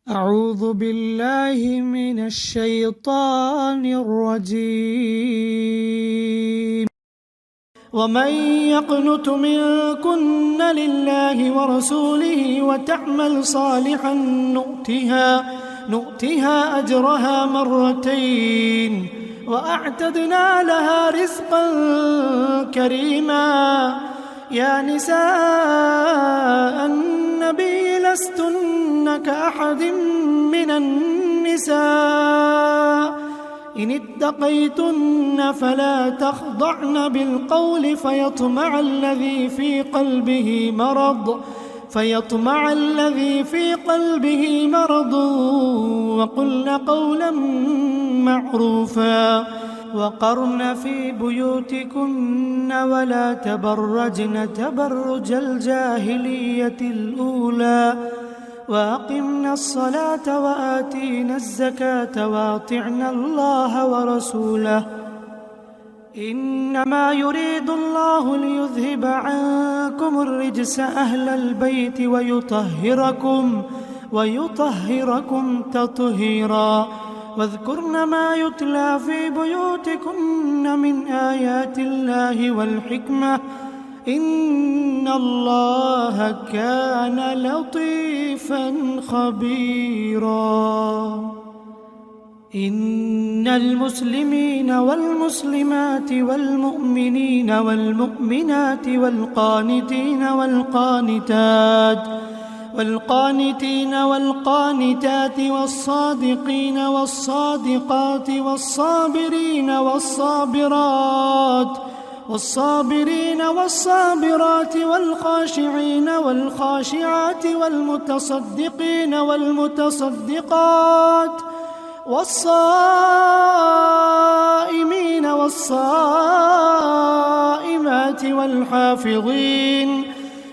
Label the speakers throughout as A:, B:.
A: أعوذ بالله من الشيطان الرجيم. ومن يقنت منكن لله ورسوله وتعمل صالحا نؤتها أجرها مرتين وأعتدنا لها رزقا كريما. يا نساء النبي لستن كأحد من النساء إن اتقيتن فلا تخضعن بالقول فيطمع الذي في قلبه مرض وقلن قولا معروفا. وقرن في بيوتكن ولا تبرجن تبرج الجاهلية الأولى وأقمنا الصلاة وآتينا الزكاة وأطعنا الله ورسوله إنما يريد الله ليذهب عنكم الرجس أهل البيت ويطهركم تطهيرا. واذكرن ما يتلى في بيوتكن من آيات الله والحكمة إن الله كان لطيفا خبيرا. إن المسلمين والمسلمات والمؤمنين والمؤمنات والقانتين والقانتات والصادقين والصادقات والصابرين والصابرات والخاشعين والخاشعات والمتصدقين والمتصدقات والصائمين والصائمات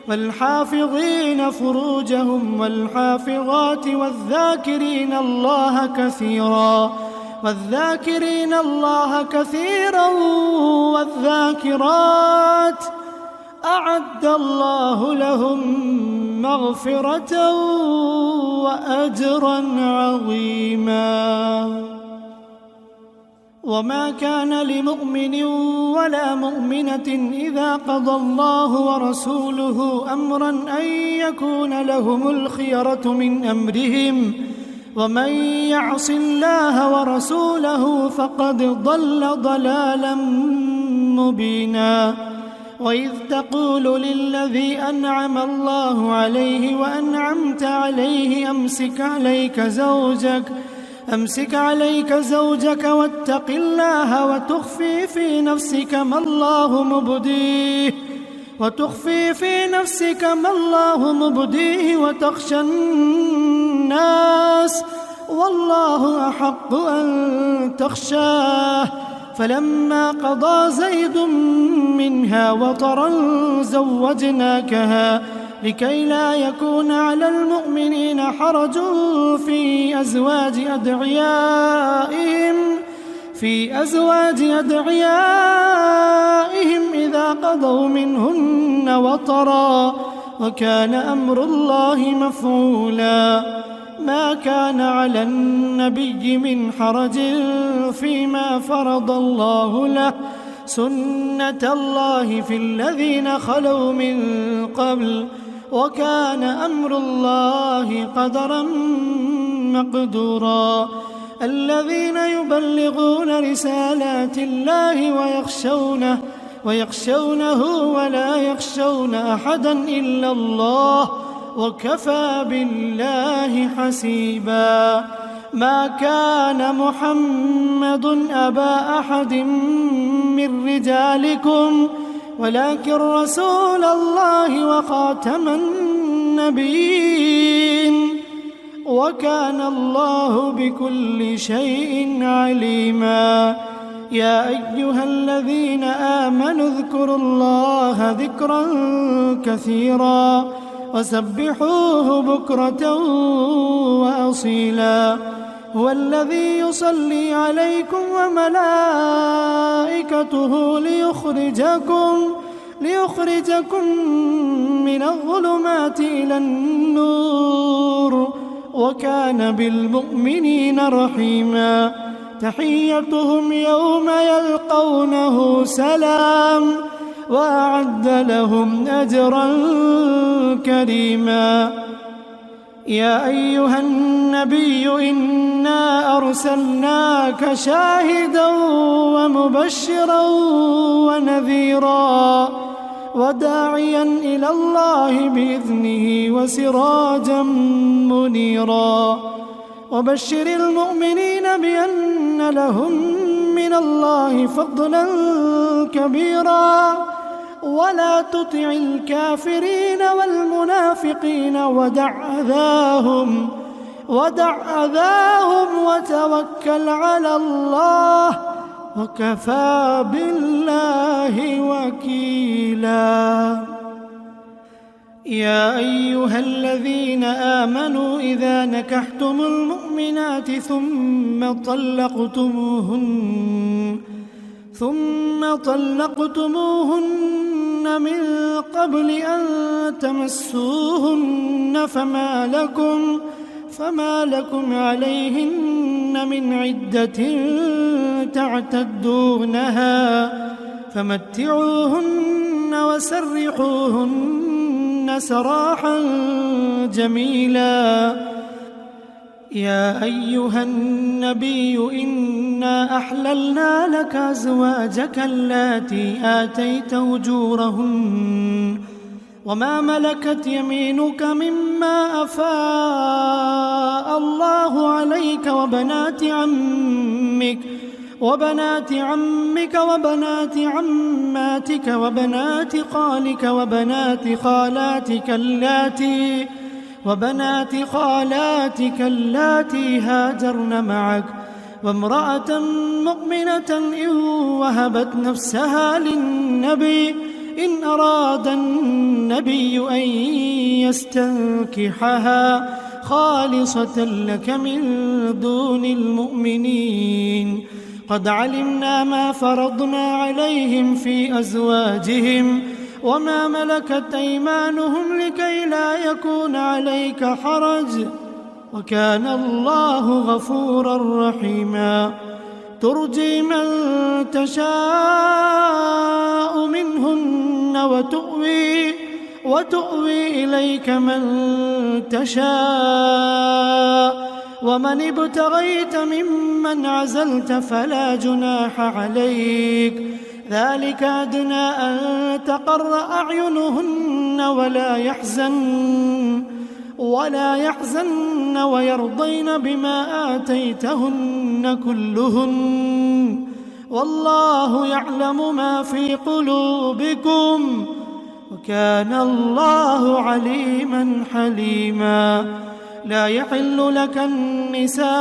A: والحافظين فروجهم والحافظات والذاكرين الله كثيرا والذاكرات أعد الله لهم مغفرة وأجرا عظيما. وما كان لمؤمن ولا مؤمنة إذا قضى الله ورسوله أمرا أن يكون لهم الخيرة من أمرهم ومن يعص الله ورسوله فقد ضل ضلالا مبينا. وإذ تقول للذي أنعم الله عليه وأنعمت عليه أمسك عليك زوجك واتق الله وتخفي في نفسك ما الله مبديه وتخشى الناس والله أحق أن تخشاه. فلما قضى زيد منها وطرا زوجناكها لكي لا يكون على المؤمنين حرج في أزواج أدعيائهم إذا قضوا منهن وطرا وكان أمر الله مفعولا. ما كان على النبي من حرج فيما فرض الله له سنة الله في الذين خلوا من قبل وكان أمر الله قدرا مقدورا. الذين يبلغون رسالات الله ويخشونه ولا يخشون أحدا إلا الله وكفى بالله حسيبا. ما كان محمد أبا أحد من رجالكم ولكن رسول الله وخاتم النبيين وكان الله بكل شيء عليما. يا أيها الذين آمنوا اذكروا الله ذكرا كثيرا وسبحوه بكرة وأصيلا. هو الذي يصلي عليكم وملائكته ليخرجكم من الظلمات إلى النور وكان بالمؤمنين رحيما. تحيتهم يوم يلقونه سلام وأعد لهم أجرا كريما. يا أيها النبي إنا أرسلناك شاهدا ومبشرا ونذيرا وداعيا إلى الله بإذنه وسراجا منيرا. وبشر المؤمنين بأن لهم من الله فضلا كبيرا ولا تطع الكافرين والمنافقين ودع أذاهم وتوكل على الله وكفى بالله وكيلا. يا أيها الذين آمنوا إذا نكحتم المؤمنات ثم طلقتموهن من قبل أن تمسوهن فما لكم عليهن من عدة تعتدونها فمتعوهن وسرحوهن سراحا جميلا. يا أيها النبي إنا أحللنا لك أزواجك اللاتي آتيت أجورهن وما ملكت يمينك مما أفاء الله عليك وبنات عمك وبنات عماتك وبنات خالك وبنات خالاتك اللاتي هاجرن معك وامرأة مؤمنة إن وهبت نفسها للنبي إن أراد النبي أن يستنكحها خالصة لك من دون المؤمنين. قد علمنا ما فرضنا عليهم في أزواجهم وما ملكت أيمانهم لكي لا يكون عليك حرج وكان الله غفورا رحيما. ترجي من تشاء منهن وتؤوي إليك من تشاء ومن ابتغيت ممن عزلت فلا جناح عليك ذلك أدنى أن تقر أعينهن ولا يحزن ويرضين بما آتيتهن كلهن والله يعلم ما في قلوبكم وكان الله عليما حليما. لا يحل لك النساء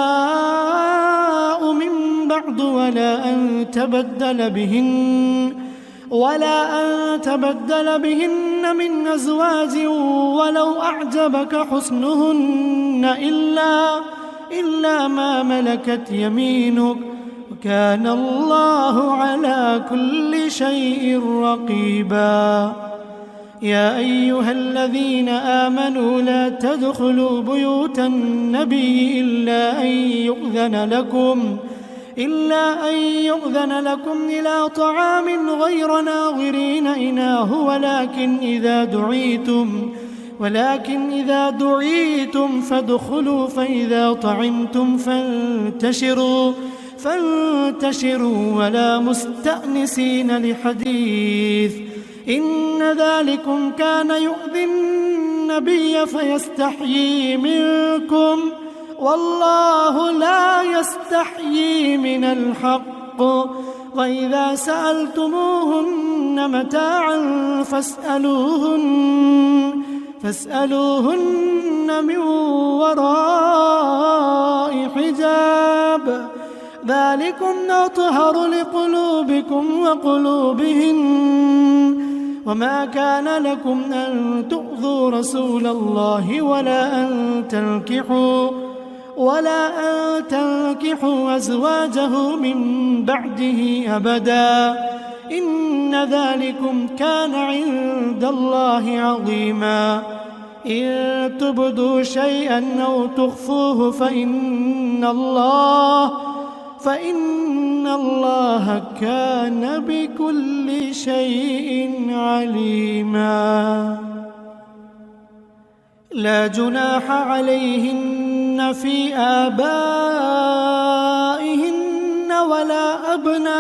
A: من بعد ولا أن تبدل بهن من أزواج ولو أعجبك حسنهن إلا ما ملكت يمينك وكان الله على كل شيء رقيبا. يا أيها الذين آمنوا لا تدخلوا بيوت النبي إلا أن يؤذن لكم إلى طعام غير ناظرين إناه ولكن إذا دعيتم فادخلوا فإذا طعمتم فانتشروا ولا مستأنسين لحديث إن ذلكم كان يؤذي النبي فيستحيي منكم والله لا يستحيي من الحق. وإذا سألتموهن متاعا فاسألوهن من وراء حجاب ذلكم أطهر لقلوبكم وقلوبهن. وما كان لكم أن تؤذوا رسول الله ولا أن تنكحوا أزواجه من بعده أبدا إن ذلكم كان عند الله عظيما. إن تبدوا شيئا أو تخفوه فإن الله كان بكل شيء عليما. لا جناح عليهن في آبائهن ولا أبنائهن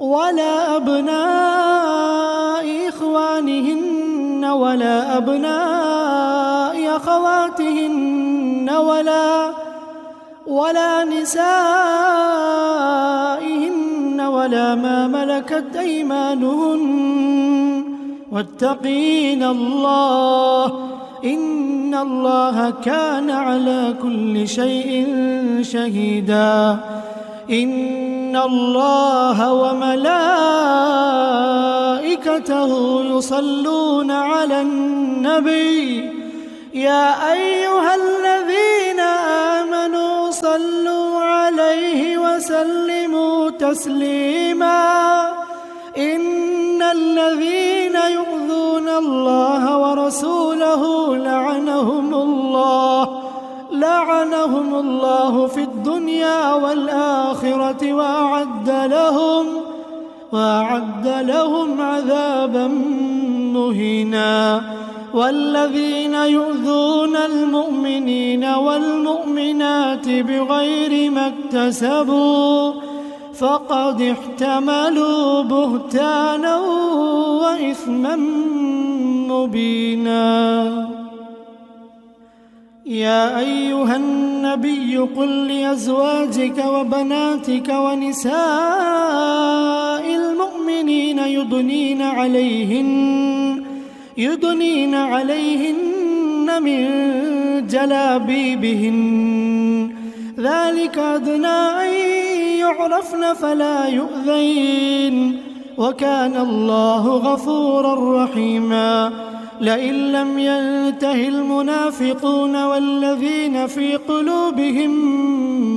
A: ولا أبناء إخوانهن ولا أبناء أخواتهن ولا نسائهن ولا ما ملكت أيمانهن واتقين الله إن الله كان على كل شيء شهيدا. إن الله وملائكته يصلون على النبي يا أيها الذين آمنوا صلوا عليه وسلموا تسليما. إن الذين يؤذون الله ورسوله لعنهم الله في الدنيا والآخرة وأعد لهم عذابا مهينا. والذين يؤذون المؤمنين والمؤمنات بغير ما اكتسبوا فقد احتملوا بهتانا وإثما مبينا. يا أيها النبي قل لأزواجك وبناتك ونساء المؤمنين يدنين عليهن من جلابيبهن ذلك أدنى أن يعرفن فلا يؤذين وكان الله غفورا رحيما. لئن لم ينته المنافقون والذين في قلوبهم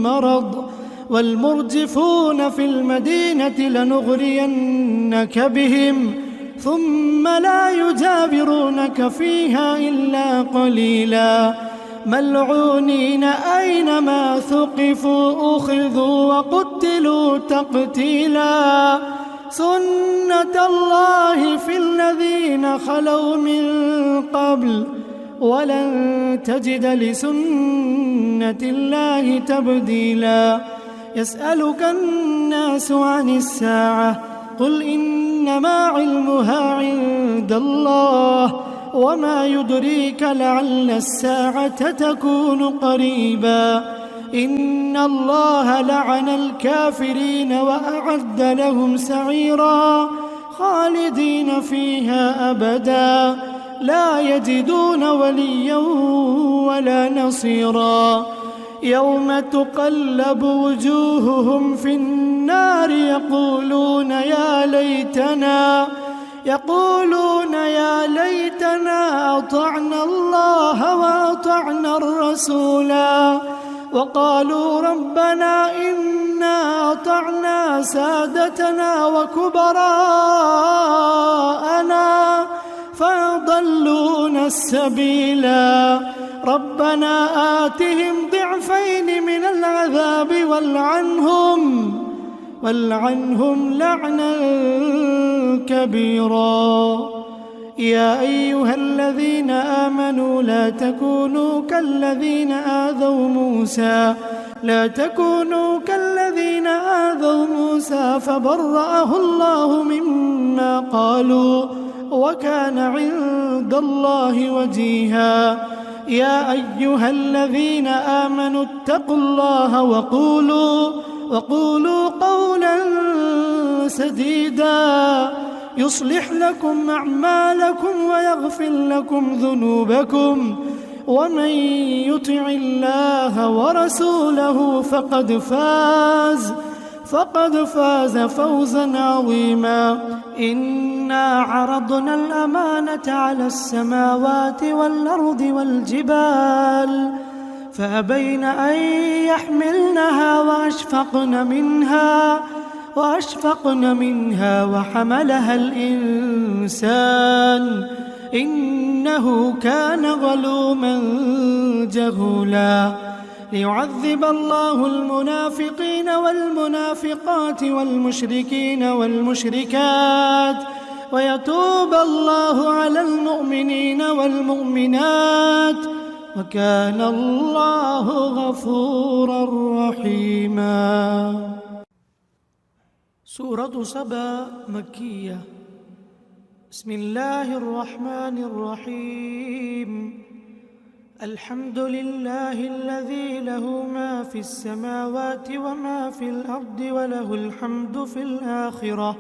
A: مرض والمرجفون في المدينة لنغرينك بهم ثم لا يجاورونك فيها إلا قليلا ملعونين أينما ثقفوا أخذوا وقتلوا تقتيلا. سنة الله في الذين خلوا من قبل ولن تجد لسنة الله تبديلا. يسألك الناس عن الساعة قل إنما علمها عند الله وما يدريك لعل الساعة تكون قريبا. إن الله لعن الكافرين وأعد لهم سعيرا خالدين فيها أبدا لا يجدون وليا ولا نصيرا. يوم تقلب وجوههم في النار يقولون يا ليتنا أطعنا الله وأطعنا الرسولا وقالوا ربنا إنا أطعنا سادتنا وكبراءنا فأضلونا السبيلا. ربنا آتهم ضعفين من العذاب والعنهم لعنا كبيرا. يا أيها الذين آمنوا لا تكونوا كالذين آذوا موسى فبرأه الله مما قالوا وكان عند الله وجيها. يا أيها الذين آمنوا اتقوا الله وقولوا قولا سديدا يصلح لكم أعمالكم ويغفر لكم ذنوبكم ومن يطع الله ورسوله فقد فاز فوزا عظيما. إنا عرضنا الأمانة على السماوات والأرض والجبال فأبين أن يحملنها وأشفقن منها وحملها الإنسان إنه كان ظلوما جهولا ليعذب الله المنافقين والمنافقات والمشركين والمشركات ويتوب الله على المؤمنين والمؤمنات وكان الله غفورا رحيما. سورة سبا مكية. بسم الله الرحمن الرحيم. الحمد لله الذي له ما في السماوات وما في الأرض وله الحمد في الآخرة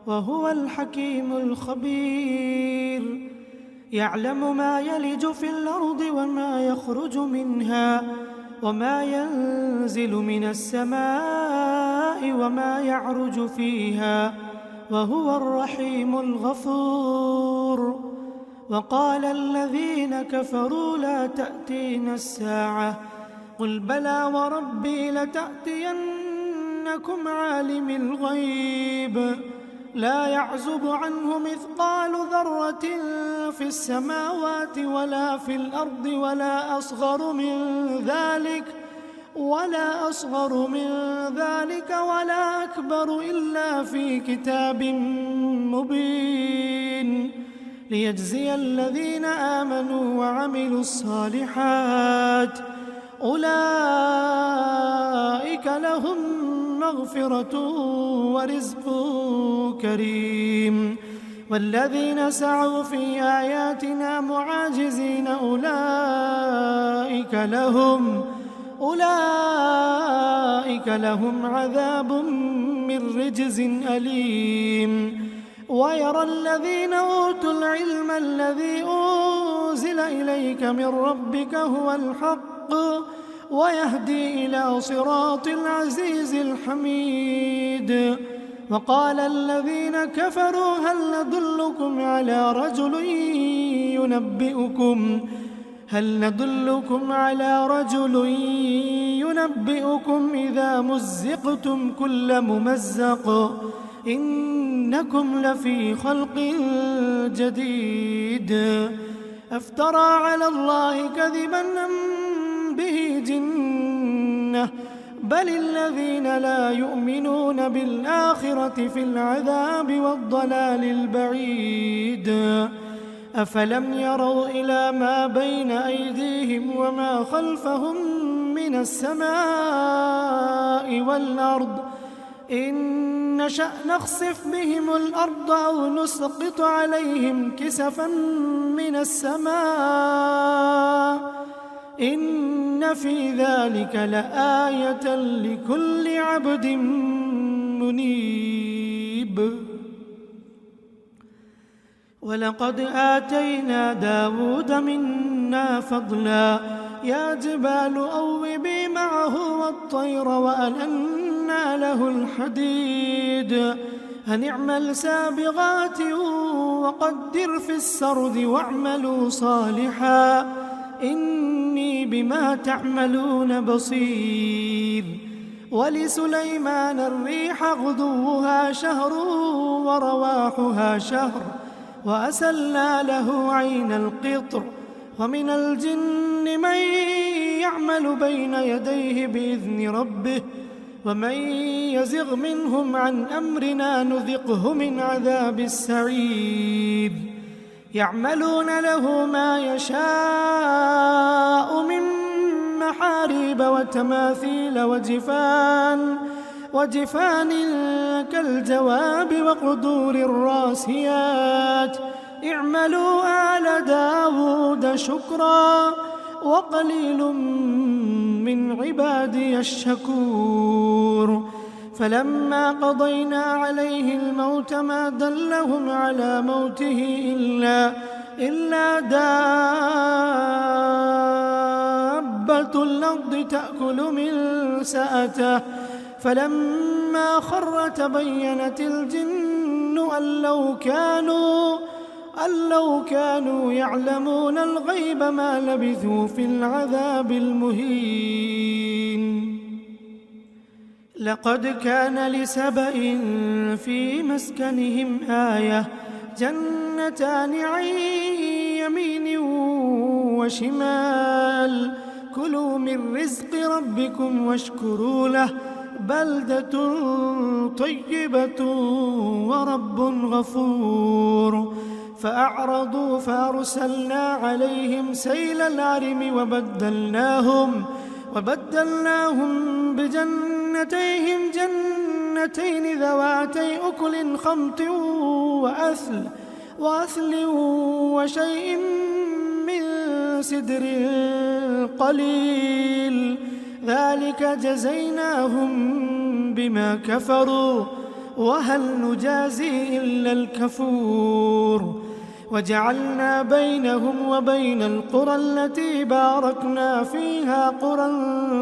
A: وهو الحكيم الخبير. يعلم ما يلج في الأرض وما يخرج منها وما ينزل من السماء وما يعرج فيها وهو الرحيم الغفور. وقال الذين كفروا لا تأتينا الساعة قل بلى وربي لتأتينكم عالم الغيب لا يعزب عنه مثقال ذرة في السماوات ولا في الأرض ولا أصغر من ذلك ولا أكبر إلا في كتاب مبين ليجزي الذين آمنوا وعملوا الصالحات أولئك لهم مغفرة ورزق كريم. والذين سعوا في آياتنا معاجزين أولئك لهم عذاب من رجز أليم. ويرى الذين أوتوا العلم الذي أنزل إليك من ربك هو الحق ويهدي إلى صراط العزيز الحميد. وقال الذين كفروا هل ندلكم على رجل ينبئكم إذا مزقتم كل ممزق إنكم لفي خلق جديد. أفترى على الله كذبا أم به جنة بل الذين لا يؤمنون بالآخرة في العذاب والضلال البعيد. أفلم يروا إلى ما بين أيديهم وما خلفهم من السماء والأرض إن نشأ نخسف بهم الأرض أو نسقط عليهم كسفا من السماء إن في ذلك لآية لكل عبد منيب. ولقد آتينا داود منا فضلا يا جبال أوبي معه والطير وألنا له الحديد أن اعمل سابغات وقدر في السرد واعملوا صالحا إني بما تعملون بصير. ولسليمان الريح غدوها شهر ورواحها شهر وأسلنا له عين القطر ومن الجن من يعمل بين يديه بإذن ربه ومن يزغ منهم عن أمرنا نذقه من عذاب السعير. يعملون له ما يشاء من محاريب وتماثيل وجفان كالجواب وقدور الراسيات اعملوا آل داود شكرا وقليل من عبادي الشكور. فلما قضينا عليه الموت ما دلهم على موته إلا دابة الأرض تأكل من سأته فلما خر تبينت الجن أن لو كانوا يعلمون الغيب ما لبثوا في العذاب المهين. لقد كان لسبإ في مسكنهم آية جنتان عن يمين وشمال كلوا من رزق ربكم واشكروا له بلدة طيبة ورب غفور فأعرضوا فأرسلنا عليهم سيل العرم وبدلناهم بجنتيهم جنتين ذواتي أكل خمط وأثل وشيء من سدر قليل ذلك جزيناهم بما كفروا وهل نجازي إلا الكفور وجعلنا بينهم وبين القرى التي باركنا فيها قرى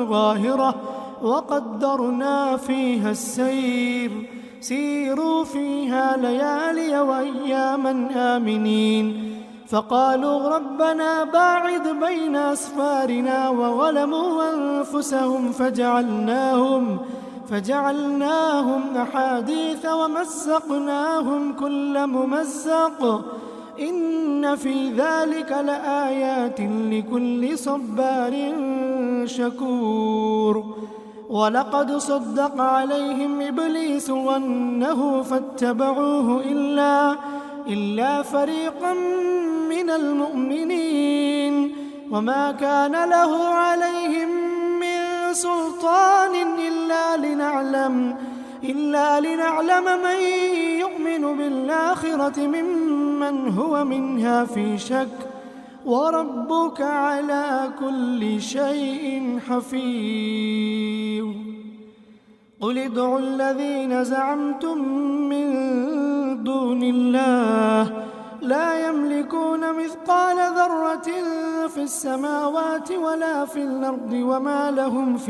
A: ظاهرة وقدرنا فيها السير سيروا فيها ليالي وأياما آمنين فقالوا ربنا باعد بين أسفارنا وظلموا أنفسهم فجعلناهم أحاديث ومزقناهم كل ممزق إن في ذلك لآيات لكل صبار شكور ولقد صدق عليهم إبليس ظنه فاتبعوه إلا فريقا من المؤمنين وما كان له عليهم من سلطان إلا لنعلم من يؤمن بالآخرة ممن هو منها في شك وربك على كل شيء حفيظ قل ادعوا الذين زعمتم من دون الله لا يملكون مثقال ذرة في السماوات ولا في الأرض وما لهم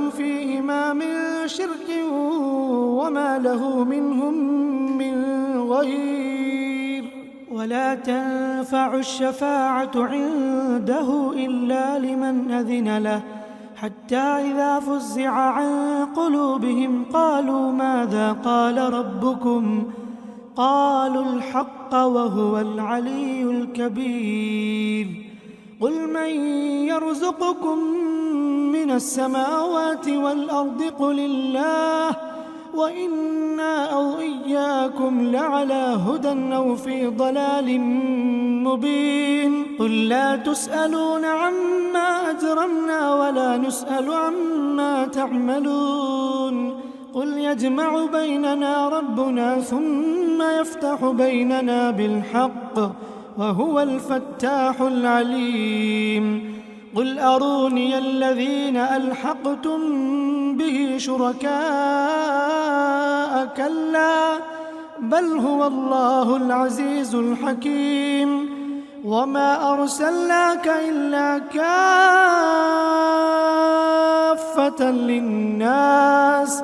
A: فيهما من شرك وما له منهم من غير ولا تنفع الشفاعة عنده إلا لمن أذن له حتى إذا فزع عن قلوبهم قالوا ماذا قال ربكم قالوا الحق وهو العلي الكبير قل من يرزقكم من السماوات والأرض قل الله وإنا أو إياكم لعلى هدى أو في ضلال مبين قل لا تسألون عما أجرمنا ولا نسأل عما تعملون قل يجمع بيننا ربنا ثم يفتح بيننا بالحق وهو الفتاح العليم قل أروني الذين ألحقتم به شركاء كلا بل هو الله العزيز الحكيم وما أرسلناك إلا كافة للناس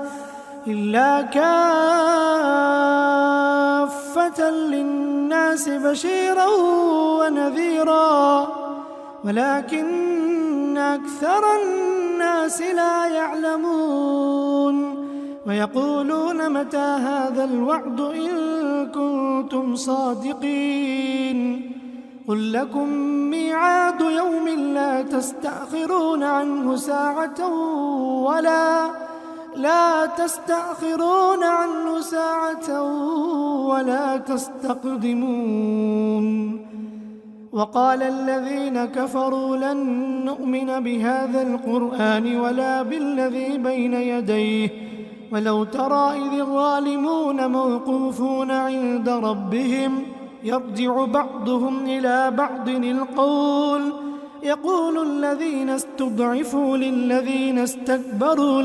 A: بشيرا ونذيرا ولكن أكثر الناس لا يعلمون ويقولون متى هذا الوعد إن كنتم صادقين قل لكم ميعاد يوم لا تستأخرون عنه ساعة ولا تستقدمون وقال الذين كفروا لن نؤمن بهذا القرآن ولا بالذي بين يديه ولو ترى إذ الظالمون موقوفون عند ربهم يرجع بعضهم إلى بعض القول يقول الذين استضعفوا للذين استكبروا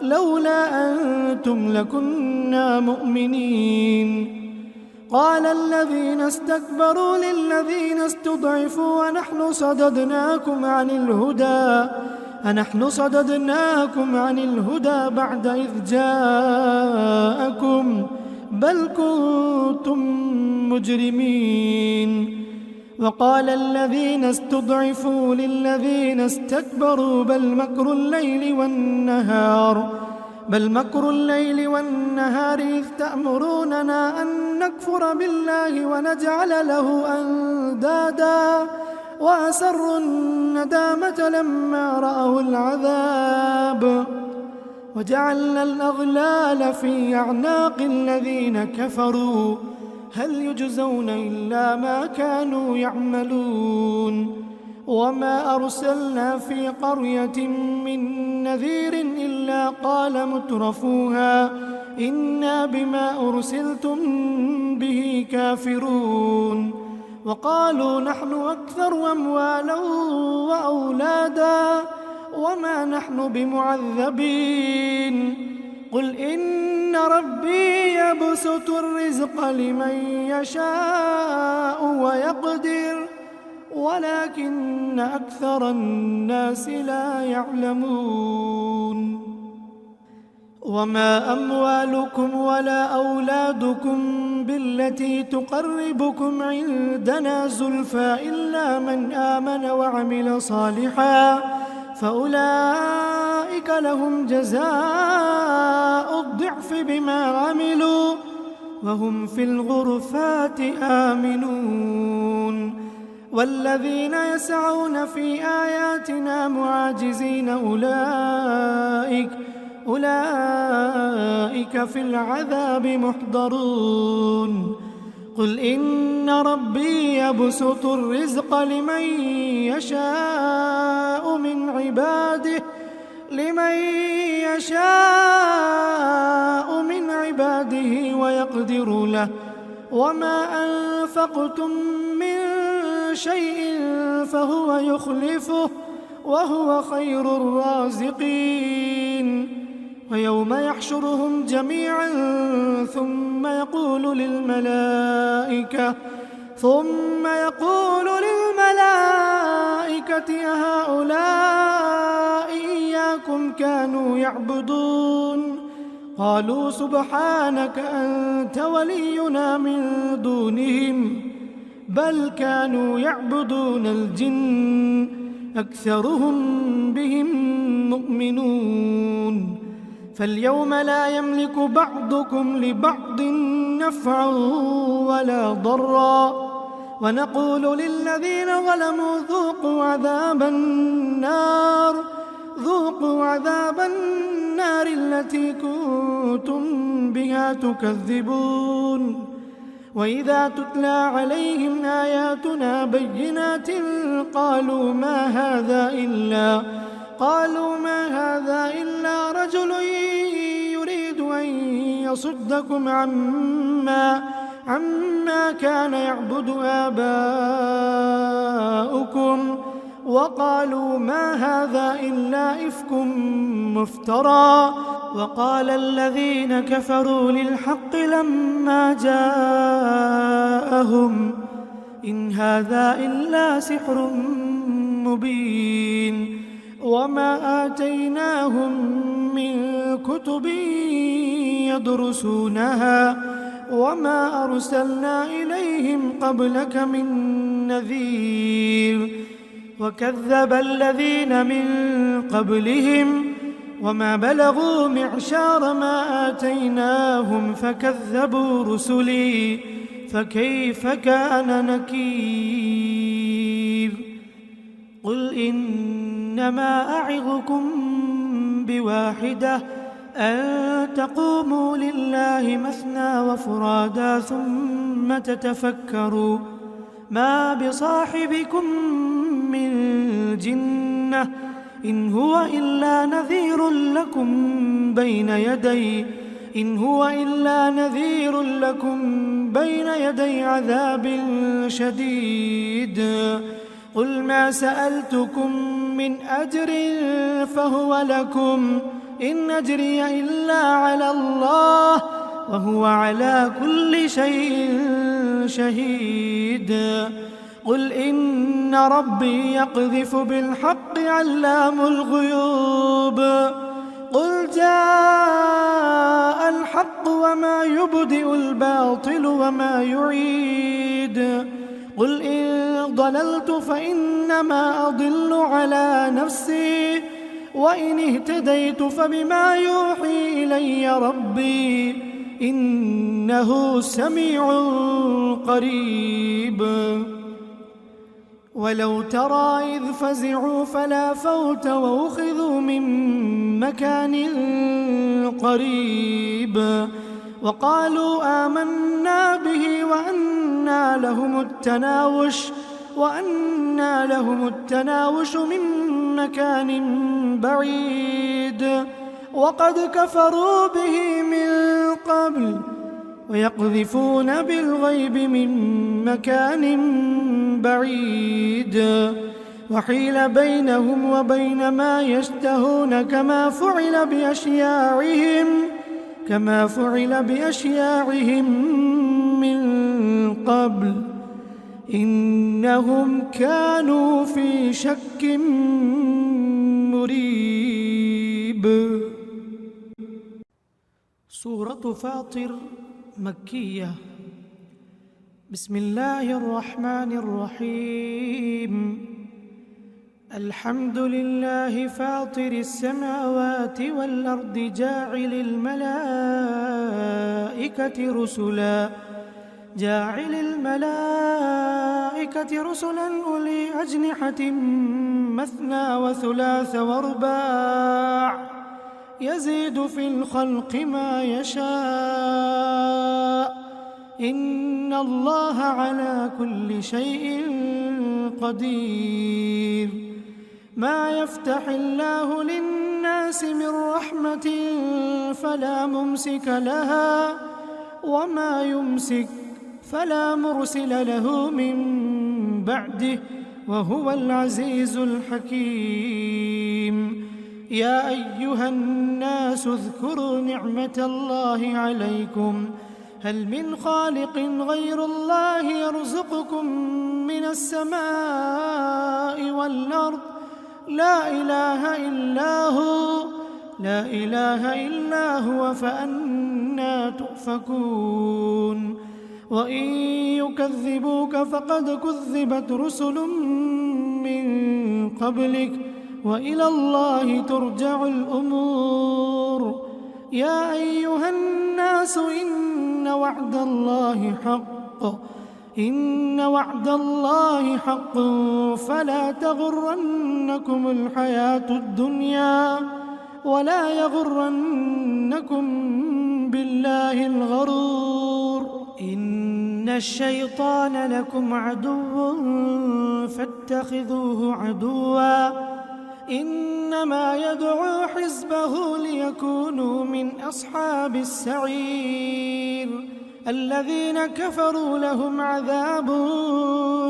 A: لولا أنتم لكنا مؤمنين قال الذين استكبروا للذين استضعفوا أنحن صددناكم عن الهدى بعد إذ جاءكم بل كنتم مجرمين وقال الذين استضعفوا للذين استكبروا بل مكر الليل والنهار إذ تأمروننا أن نكفر بالله ونجعل له أندادا وأسروا الندامة لما رأوا العذاب وجعلنا الأغلال في أعناق الذين كفروا هل يجزون إلا ما كانوا يعملون وما أرسلنا في قرية من نذير إلا قال مترفوها إنا بما أرسلتم به كافرون وقالوا نحن أكثر أموالا وأولادا وما نحن بمعذبين قل إن ربي يبسط الرزق لمن يشاء ويقدر ولكن أكثر الناس لا يعلمون وما أموالكم ولا أولادكم بالتي تقربكم عندنا زلفى إلا من آمن وعمل صالحا فأولئك لهم جزاء الضعف بما عملوا وهم في الغرفات آمنون والذين يسعون في آياتنا معاجزين أولئك في العذاب محضرون قل إن ربي يبسط الرزق لمن يشاء من عباده ويقدر له وما أنفقتم من شيء فهو يخلفه وهو خير الرازقين ويوم يحشرهم جميعا ثم يقول للملائكة أهؤلاء إياكم كانوا يعبدون قالوا سبحانك أنت ولينا من دونهم بل كانوا يعبدون الجن أكثرهم بهم مؤمنون فاليوم لا يملك بعضكم لبعض نفعا ولا ضرا ونقول للذين ظلموا ذوقوا عذاب النار التي كنتم بها تكذبون وإذا تتلى عليهم آياتنا بينات قالوا ما هذا إلا رجل يريد أن يصدكم عما كان يعبد آباؤكم وقالوا ما هذا إلا إفك مفترى وقال الذين كفروا للحق لما جاءهم إن هذا إلا سحر مبين وما آتيناهم من كتب يدرسونها وما أرسلنا إليهم قبلك من نذير وكذب الذين من قبلهم وما بلغوا معشار ما آتيناهم فكذبوا رسلي فكيف كان نكير قل إنما أعظكم بواحدة أن تقوموا لله مثنى وفرادا ثم تتفكروا ما بصاحبكم من جنة إن هو إلا نذير لكم بين يدي عذاب شديد قل ما سألتكم من أجر فهو لكم إن أجري إلا على الله وهو على كل شيء شهيد قل إن ربي يقذف بالحق علام الغيوب قل جاء الحق وما يبدئ الباطل وما يعيد قل إن ضللت فإنما أضل على نفسي وإن اهتديت فبما يوحي إلي ربي إنه سميع قريب ولو ترى إذ فزعوا فلا فوت وأخذوا من مكان قريب وقالوا آمنا به وأنى لهم التناوش من مكان بعيد وقد كفروا به من قبل ويقذفون بالغيب من مكان بعيد وحيل بينهم وبين ما يشتهون كما فعل بأشياعهم من قبل إنهم كانوا في شك مريب. سورة فاطر مكية. بسم الله الرحمن الرحيم. الحمد لله فاطر السماوات والأرض جاعل الملائكة رسلا أولي أجنحة مثنى وثلاث ورباع يزيد في الخلق ما يشاء إن الله على كل شيء قدير. ما يفتح الله للناس من رحمة فلا ممسك لها وما يمسك فلا مرسل له من بعده وهو العزيز الحكيم. يا أيها الناس اذكروا نعمة الله عليكم هل من خالق غير الله يرزقكم من السماء والأرض لا إله إلا هو فأنى تؤفكون. وإن يكذبوك فقد كذبت رسل من قبلك وإلى الله ترجع الأمور. يا أيها الناس إن وعد الله حق فلا تغرنكم الحياة الدنيا ولا يغرنكم بالله الغرور. إن الشيطان لكم عدو فاتخذوه عدوا إنما يدعو حزبه ليكونوا من أصحاب السعير. الذين كفروا لهم عذاب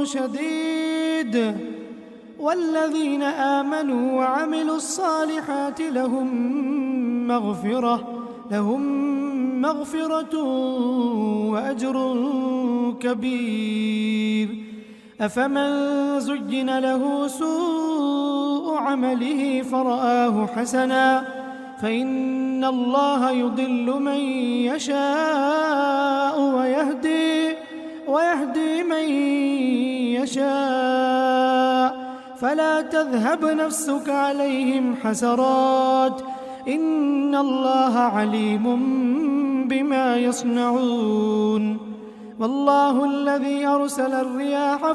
A: شديد والذين آمنوا وعملوا الصالحات لهم مغفرة وأجر كبير. أفمن زين له سوء عمله فرآه حسنا فإن الله يضل من يشاء ويهدي من يشاء فلا تذهب نفسك عليهم حسرات إن الله عليم بما يصنعون. والله الذي أرسل الرياح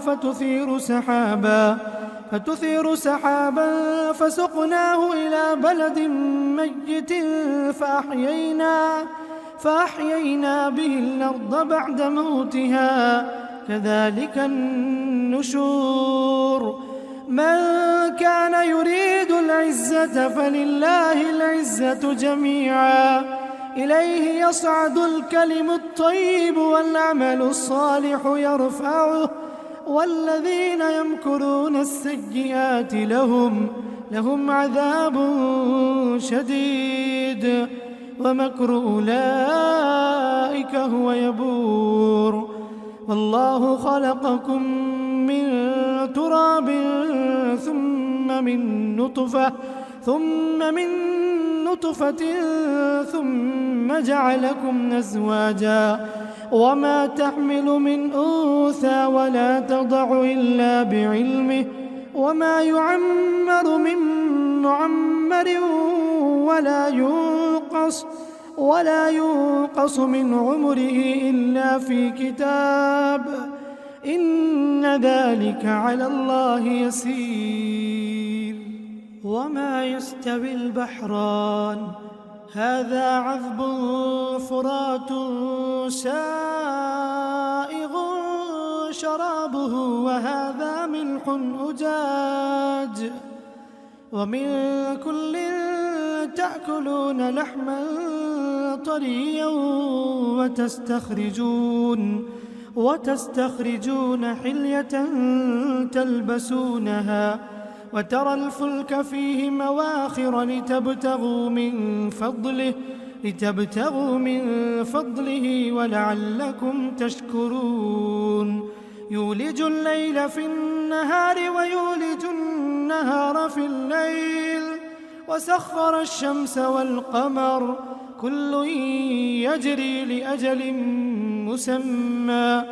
A: فتثير سحابا فسقناه إلى بلد ميت فأحيينا به الأرض بعد موتها كذلك النشور. من كان يريد العزة فلله العزة جميعا إليه يصعد الكلم الطيب والعمل الصالح يرفعه والذين يمكرون السيئات لهم عذاب شديد ومكر أولئك هو يبور. والله خلقكم من تراب ثم من نطفة ثم جعلكم أزواجا وما تحمل من أنثى ولا تضع إلا بعلمه وما يعمر من معمر ولا ينقص من عمره إلا في كتاب إن ذلك على الله يسير. وما يستوي البحران هذا عذب فرات سائغ شرابه وهذا ملح أجاج ومن كل تأكلون لحما طريا وتستخرجون حلية تلبسونها وترى الفلك فيه مواخر لتبتغوا من فضله ولعلكم تشكرون. يولج الليل في النهار ويولج النهار في الليل وسخر الشمس والقمر كل يجري لأجل مسمى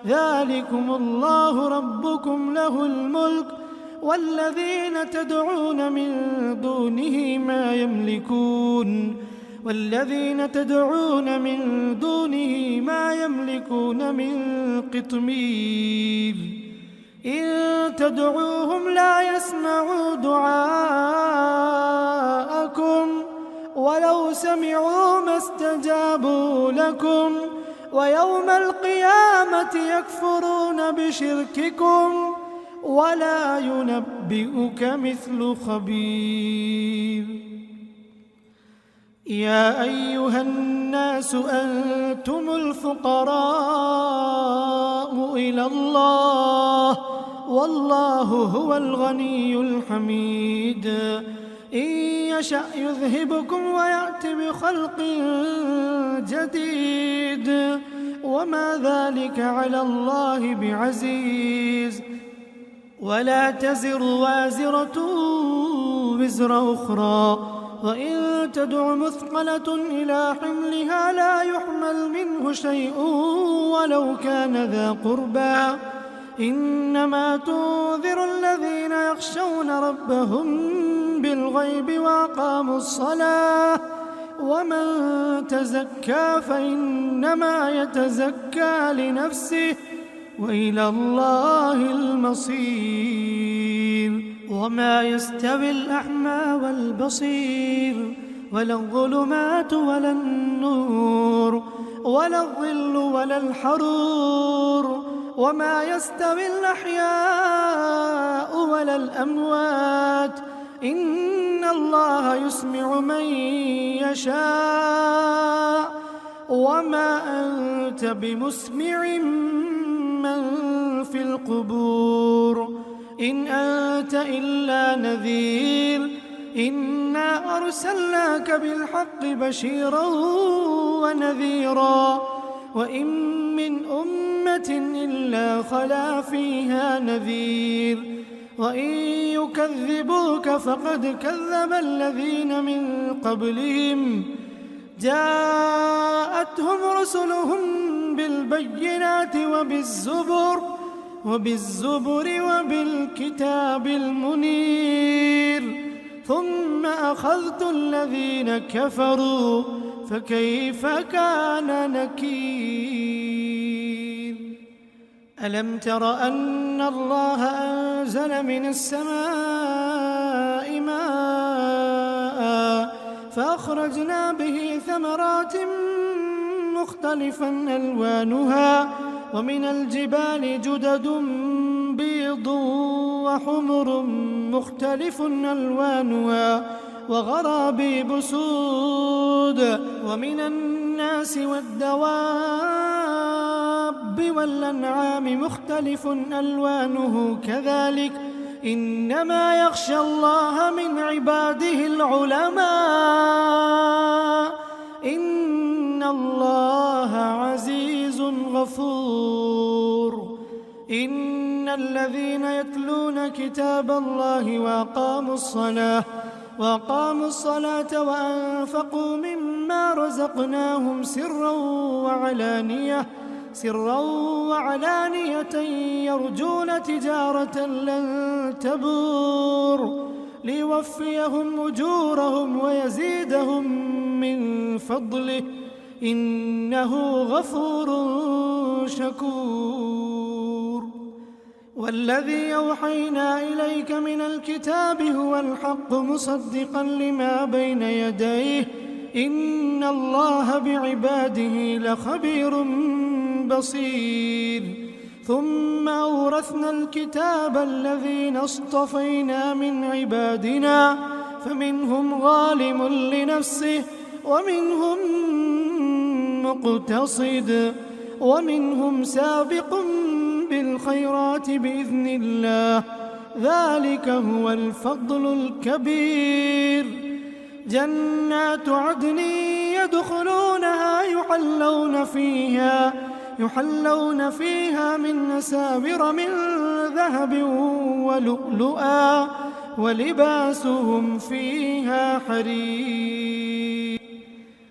A: ذلكم الله ربكم له الملك والذين تدعون من دونه ما يملكون من قطمير إن تدعوهم لا يسمعوا دعاءكم ولو سمعوا ما استجابوا لكم ويوم القيامة يكفرون بشرككم ولا ينبئك مثل خبير. يا أيها الناس أنتم الفقراء إلى الله والله هو الغني الحميد إن يشأ يذهبكم ويأت بخلق جديد وما ذلك على الله بعزيز. ولا تزر وازرة وزر أخرى وإن تدع مثقلة إلى حملها لا يحمل منه شيء ولو كان ذا قربى إنما تنذر الذين يخشون ربهم بالغيب وأقاموا الصلاة ومن تزكى فإنما يتزكى لنفسه وإلى الله المصير. وما يستوي الأعمى والبصير ولا الظلمات ولا النور ولا الظل ولا الحرور وما يستوي الأحياء ولا الأموات إن الله يسمع من يشاء وما أنت بمسمع من في القبور إن أنت إلا نذير إنا أرسلناك بالحق بشيرا ونذيرا وإن من أمة إلا خلا فيها نذير وإن يكذبوك فقد كذب الذين من قبلهم جاءتهم رسلهم بالبينات وبالزبر وبالكتاب المنير ثم أخذت الذين كفروا فكيف كان نكير. ألم تر أن الله أنزل من السماء ماء فأخرجنا به ثمرات مختلفا ألوانها ومن الجبال جدد بيض وحمر مختلف ألوانها وغرابيب سود ومن الناس والدواب والأنعام مختلف ألوانه كذلك إنما يخشى الله من عباده العلماء إن الله عزيز غفور. إن الذين يتلون كتاب الله وأقاموا الصلاة وأقاموا الصلاة وأنفقوا مما رزقناهم سرا وعلانية يرجون تجارة لن تبور ليوفيهم أجورهم ويزيدهم من فضله إنه غفور شكور. والذي أوحينا إليك من الكتاب هو الحق مصدقا لما بين يديه إن الله بعباده لخبير بصير. ثم أورثنا الكتاب الذين اصطفينا من عبادنا فمنهم ظالم لنفسه ومنهم مقتصد ومنهم سابق بالخيرات بإذن الله ذلك هو الفضل الكبير. جنات عدن يدخلونها يحلون فيها من أساور من ذهب ولؤلؤا ولباسهم فيها حرير.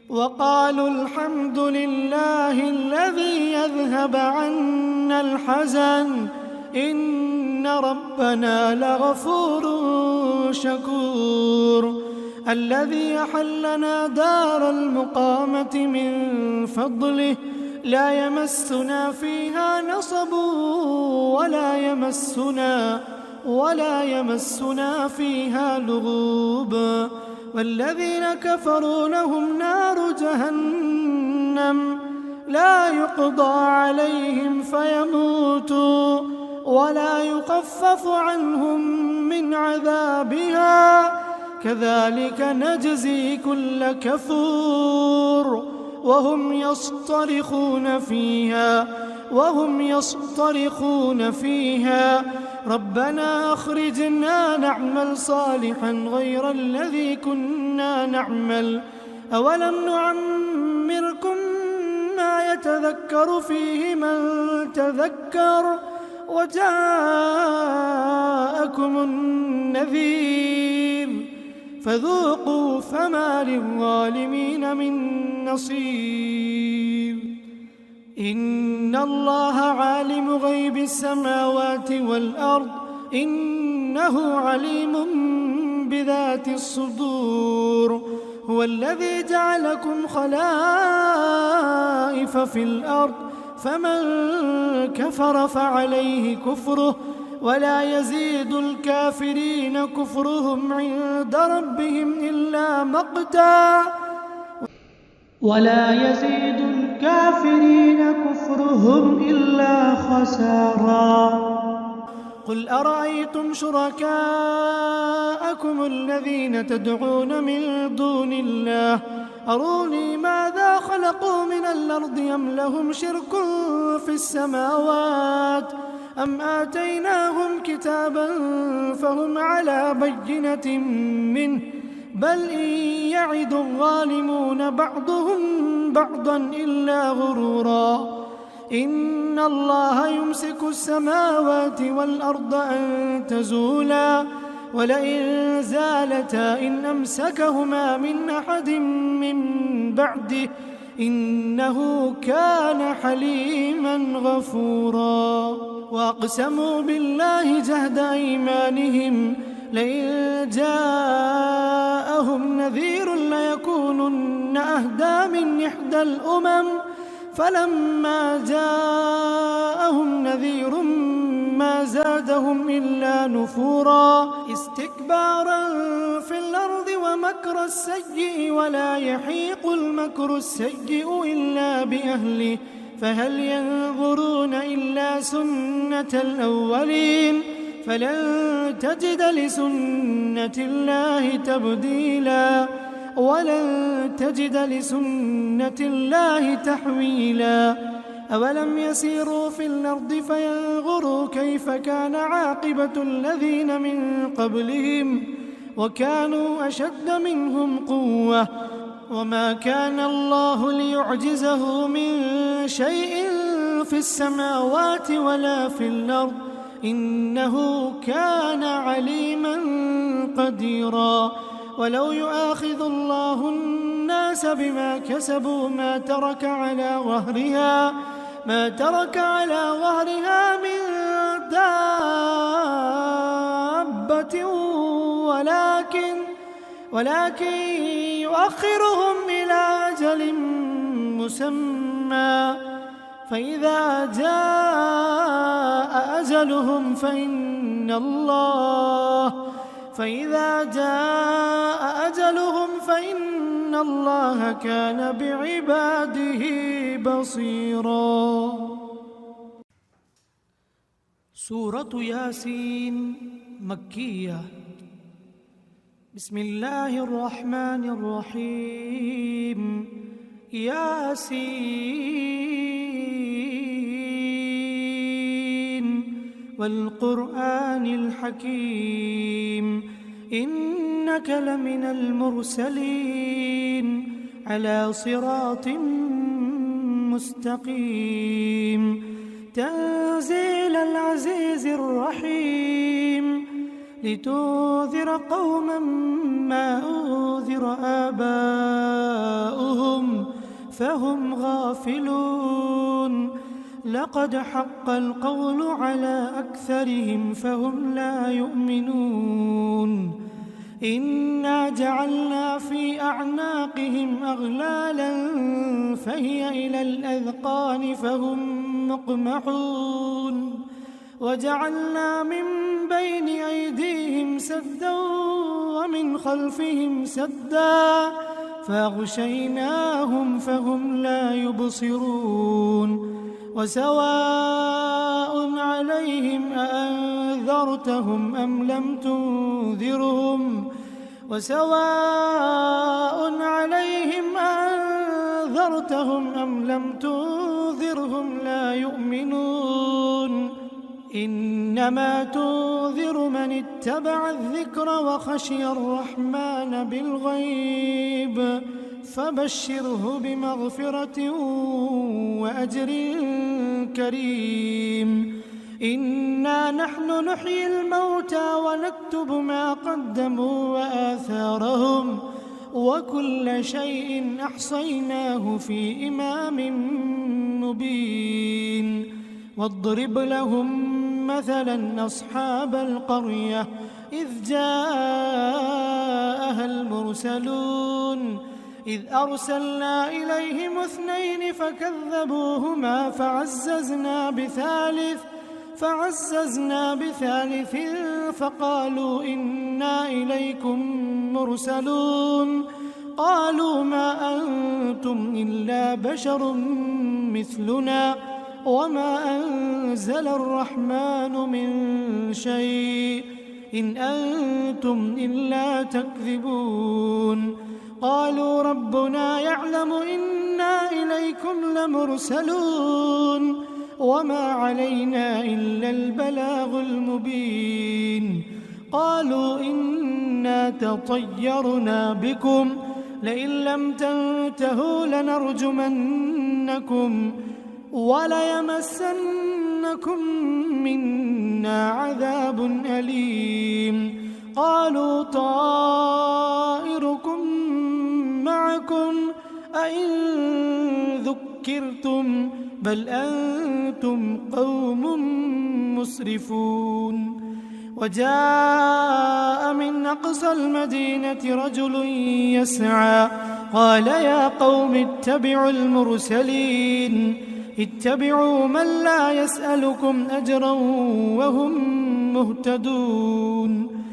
A: وقالوا الحمد لله الذي يذهب عنا الحزن إن ربنا لغفور شكور. الذي أحلنا دار المقامة من فضله لا يمسنا فيها نصب ولا يمسنا فيها لغوب. والذين كفروا لهم نار جهنم لا يقضى عليهم فيموتوا ولا يخفف عنهم من عذابها كذلك نجزي كل كفور. وهم يصطرخون فيها ربنا أخرجنا نعمل صالحا غير الذي كنا نعمل أولم نعمركم ما يتذكر فيه من تذكر وجاءكم النذير فذوقوا فما للظالمين من نصير. إن الله عالم غيب السماوات والأرض إنه عليم بذات الصدور. هو الذي جعلكم خلائف في الأرض فمن كفر فعليه كفره ولا يزيد الكافرين كفرهم عند ربهم إلا مقتا خسارا. قل أرأيتم شركاءكم الذين تدعون من دون الله أروني ماذا خلقوا من الأرض أم لهم شرك في السماوات أم آتيناهم كتابا فهم على بينة منه بل إن يعد الظالمون بعضهم بعضا إلا غرورا. إن الله يمسك السماوات والأرض أن تزولا ولئن زالتا إن أمسكهما من أحد من بعده إنه كان حليما غفورا. وأقسموا بالله جهد أيمانهم لئن جاءهم نذير ليكونن أهدى من إحدى الأمم فلما جاءهم نذير ما زادهم إلا نفورا استكبارا في الأرض ومكر السيء ولا يحيق المكر السيء إلا بأهله فهل ينظرون إلا سنة الأولين فلن تجد لسنة الله تبديلا ولن تجد لسنة الله تحويلا. أولم يسيروا في الأرض فينظروا كيف كان عاقبة الذين من قبلهم وكانوا أشد منهم قوة وما كان الله ليعجزه من شيء في السماوات ولا في الأرض إنه كان عليما قديرا. ولو يؤاخذ الله الناس بما كسبوا ما ترك على ظهرها من دابة ولكن يؤخرهم إلى أجل مسمى فإذا جاء أجلهم فإن الله كان بعباده بصيرا. سورة ياسين مكية. بسم الله الرحمن الرحيم. ياسين والقرآن الحكيم إنك لمن المرسلين على صراط مستقيم تنزيل العزيز الرحيم لتنذر قوما ما أنذر آباؤهم فهم غافلون لقد حق القول على أكثرهم فهم لا يؤمنون إنا جعلنا في أعناقهم أغلالا فهي إلى الأذقان فهم مقمحون وجعلنا من بين أيديهم سدا ومن خلفهم سدا فأغشيناهم فهم لا يبصرون وسواء عليهم أأنذرتهم أم لم تنذرهم لا يؤمنون إنما تنذر من اتبع الذكر وخشي الرحمن بالغيب فبشره بمغفرة وأجر كريم إنا نحن نحيي الموتى ونكتب ما قدموا وآثارهم وكل شيء أحصيناه في إمام مبين واضرب لهم مثلا أصحاب القرية إذ جاءها المرسلون إذ أرسلنا إليهم 2 فكذبوهما فعززنا بثالث فقالوا إنا إليكم مرسلون قالوا ما أنتم إلا بشر مثلنا وما أنزل الرحمن من شيء إن أنتم إلا تكذبون قالوا ربنا يعلم إنا إليكم لمرسلون وما علينا إلا البلاغ المبين قالوا إنا تطيرنا بكم لئن لم تنتهوا لنرجمنكم وليمسنكم منا عذاب أليم قالوا طائركم معكم أئن ذكرتم بل أنتم قوم مسرفون وجاء من أقصى المدينة رجل يسعى قال يا قوم اتبعوا المرسلين اتبعوا من لا يسألكم أجرا وهم مهتدون